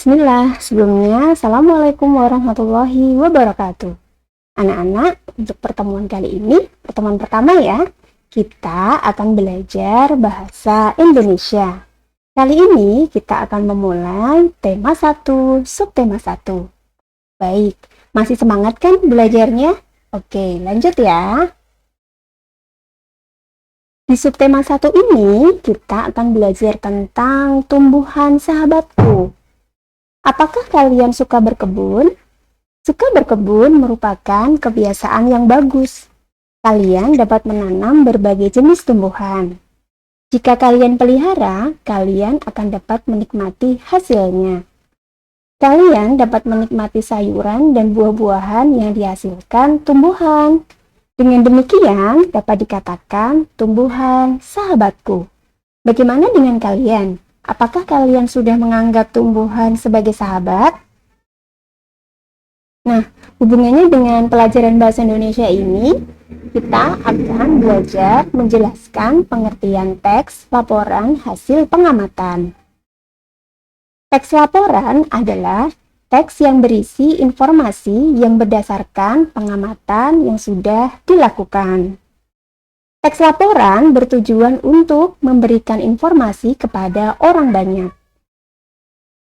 Bismillah, sebelumnya Assalamualaikum warahmatullahi wabarakatuh. Anak-anak, untuk pertemuan kali ini, pertemuan pertama ya, kita akan belajar bahasa Indonesia. Kali ini kita akan memulai tema 1, subtema 1. Baik, masih semangat kan belajarnya? Oke, lanjut ya. Di subtema 1 ini, kita akan belajar tentang tumbuhan sahabatku. Apakah kalian suka berkebun? Suka berkebun merupakan kebiasaan yang bagus. Kalian dapat menanam berbagai jenis tumbuhan. Jika kalian pelihara, kalian akan dapat menikmati hasilnya. Kalian dapat menikmati sayuran dan buah-buahan yang dihasilkan tumbuhan. Dengan demikian, dapat dikatakan tumbuhan sahabatku. Bagaimana dengan kalian? Apakah kalian sudah menganggap tumbuhan sebagai sahabat? Nah, hubungannya dengan pelajaran bahasa Indonesia ini, kita akan belajar menjelaskan pengertian teks laporan hasil pengamatan. Teks laporan adalah teks yang berisi informasi yang berdasarkan pengamatan yang sudah dilakukan. Teks laporan bertujuan untuk memberikan informasi kepada orang banyak.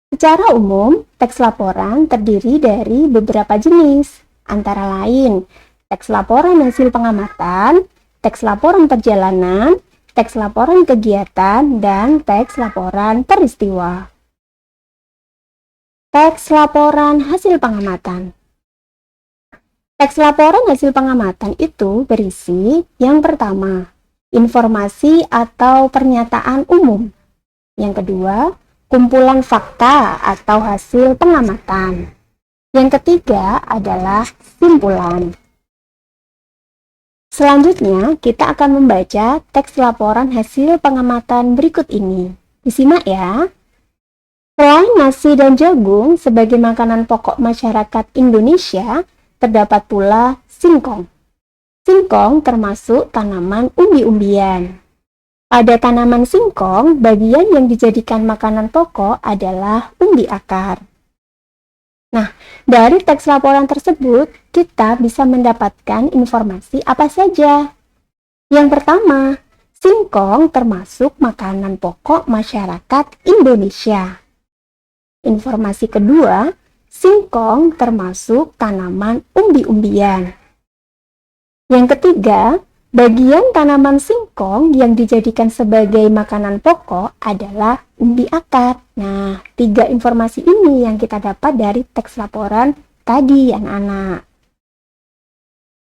Secara umum, teks laporan terdiri dari beberapa jenis, antara lain teks laporan hasil pengamatan, teks laporan perjalanan, teks laporan kegiatan, dan teks laporan peristiwa. Teks laporan hasil pengamatan. Teks laporan hasil pengamatan itu berisi yang pertama, informasi atau pernyataan umum. Yang kedua, kumpulan fakta atau hasil pengamatan. Yang ketiga adalah simpulan. Selanjutnya, kita akan membaca teks laporan hasil pengamatan berikut ini. Disimak ya. Selain nasi dan jagung sebagai makanan pokok masyarakat Indonesia, terdapat pula singkong. Singkong termasuk tanaman umbi-umbian. Pada tanaman singkong, bagian yang dijadikan makanan pokok adalah umbi akar. Nah, dari teks laporan tersebut, kita bisa mendapatkan informasi apa saja. Yang pertama, singkong termasuk makanan pokok masyarakat Indonesia. Informasi kedua, singkong termasuk tanaman umbi-umbian. Yang ketiga, bagian tanaman singkong yang dijadikan sebagai makanan pokok adalah umbi akar. Nah, 3 informasi ini yang kita dapat dari teks laporan tadi, anak-anak.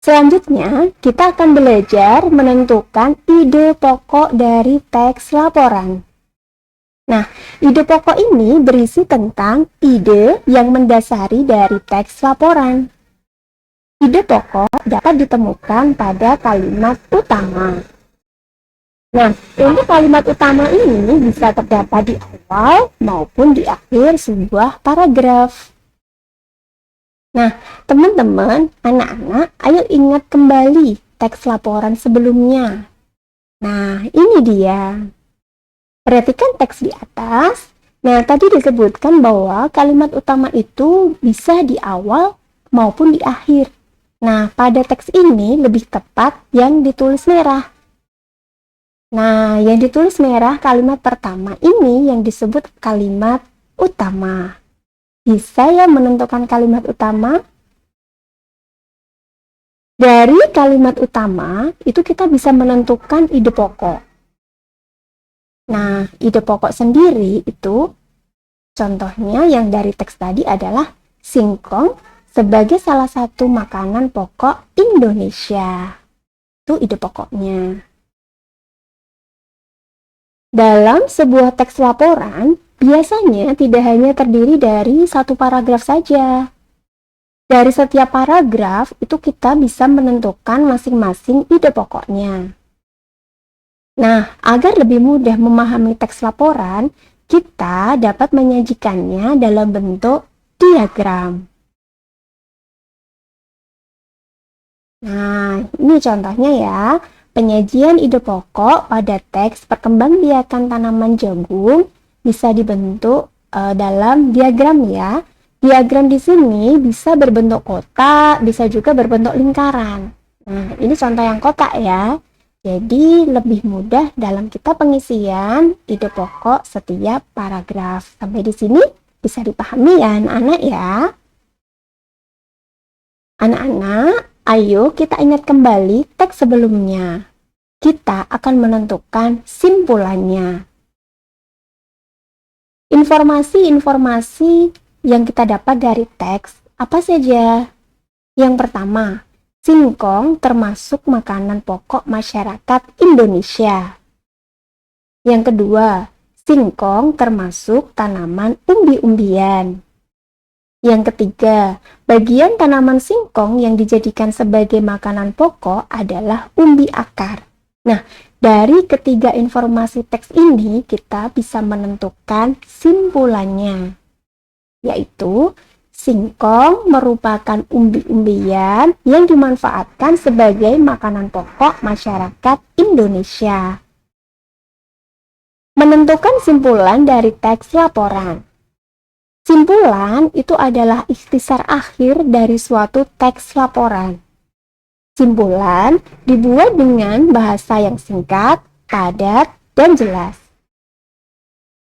Selanjutnya, kita akan belajar menentukan ide pokok dari teks laporan. Nah, ide pokok ini berisi tentang ide yang mendasari dari teks laporan. Ide pokok dapat ditemukan pada kalimat utama. Nah, untuk kalimat utama ini bisa terdapat di awal maupun di akhir sebuah paragraf. Nah, teman-teman, anak-anak, ayo ingat kembali teks laporan sebelumnya. Nah, ini dia. Perhatikan teks di atas. Nah, tadi disebutkan bahwa kalimat utama itu bisa di awal maupun di akhir. Nah, pada teks ini lebih tepat yang ditulis merah. Nah, yang ditulis merah kalimat pertama ini yang disebut kalimat utama. Bisa ya menentukan kalimat utama? Dari kalimat utama, itu kita bisa menentukan ide pokok. Nah, ide pokok sendiri itu, contohnya yang dari teks tadi adalah singkong sebagai salah satu makanan pokok Indonesia. Itu ide pokoknya. Dalam sebuah teks laporan, biasanya tidak hanya terdiri dari satu paragraf saja. Dari setiap paragraf, itu kita bisa menentukan masing-masing ide pokoknya. Nah, agar lebih mudah memahami teks laporan, kita dapat menyajikannya dalam bentuk diagram. Nah, ini contohnya ya, penyajian ide pokok pada teks perkembangbiakan tanaman jagung bisa dibentuk dalam diagram ya. Diagram di sini bisa berbentuk kotak, bisa juga berbentuk lingkaran. Nah, ini contoh yang kotak ya. Jadi lebih mudah dalam kita pengisian ide pokok setiap paragraf. Sampai di sini bisa dipahami ya anak-anak ya. Anak-anak, ayo kita ingat kembali teks sebelumnya. Kita akan menentukan simpulannya. Informasi-informasi yang kita dapat dari teks apa saja? Yang pertama, singkong termasuk makanan pokok masyarakat Indonesia. Yang kedua, singkong termasuk tanaman umbi-umbian. Yang ketiga, bagian tanaman singkong yang dijadikan sebagai makanan pokok adalah umbi akar. Nah, dari ketiga informasi teks ini kita bisa menentukan simpulannya, yaitu singkong merupakan umbi-umbian yang dimanfaatkan sebagai makanan pokok masyarakat Indonesia. Menentukan simpulan dari teks laporan. Simpulan itu adalah ikhtisar akhir dari suatu teks laporan. Simpulan dibuat dengan bahasa yang singkat, padat, dan jelas.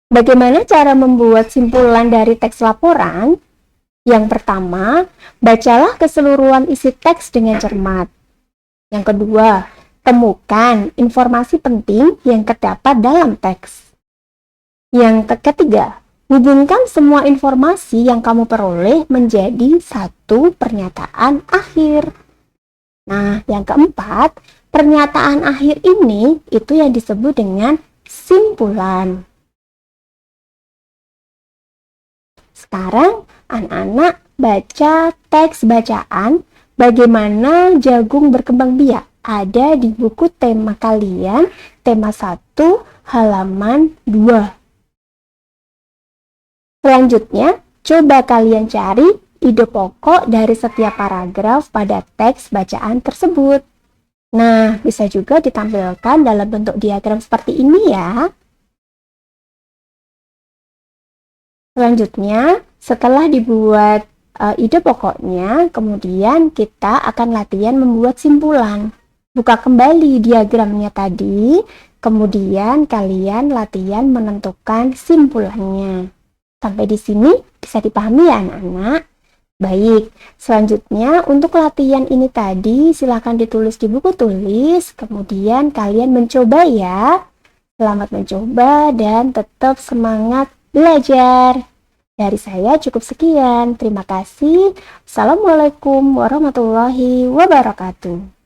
Bagaimana cara membuat simpulan dari teks laporan? Yang pertama, bacalah keseluruhan isi teks dengan cermat. Yang kedua, temukan informasi penting yang terdapat dalam teks. Yang ketiga, hubungkan semua informasi yang kamu peroleh menjadi satu pernyataan akhir. Nah, yang keempat, pernyataan akhir ini itu yang disebut dengan simpulan. Sekarang anak-anak baca teks bacaan bagaimana jagung berkembang biak. Ada di buku tema kalian, tema 1, halaman 2. Selanjutnya, coba kalian cari ide pokok dari setiap paragraf pada teks bacaan tersebut. Nah, bisa juga ditampilkan dalam bentuk diagram seperti ini ya. Selanjutnya, setelah dibuat ide pokoknya, kemudian kita akan latihan membuat simpulan. Buka kembali diagramnya tadi, kemudian kalian latihan menentukan simpulannya. Sampai di sini bisa dipahami ya anak-anak? Baik, selanjutnya untuk latihan ini tadi silakan ditulis di buku tulis, kemudian kalian mencoba ya. Selamat mencoba dan tetap semangat belajar. Dari saya cukup sekian. Terima kasih. Assalamualaikum warahmatullahi wabarakatuh.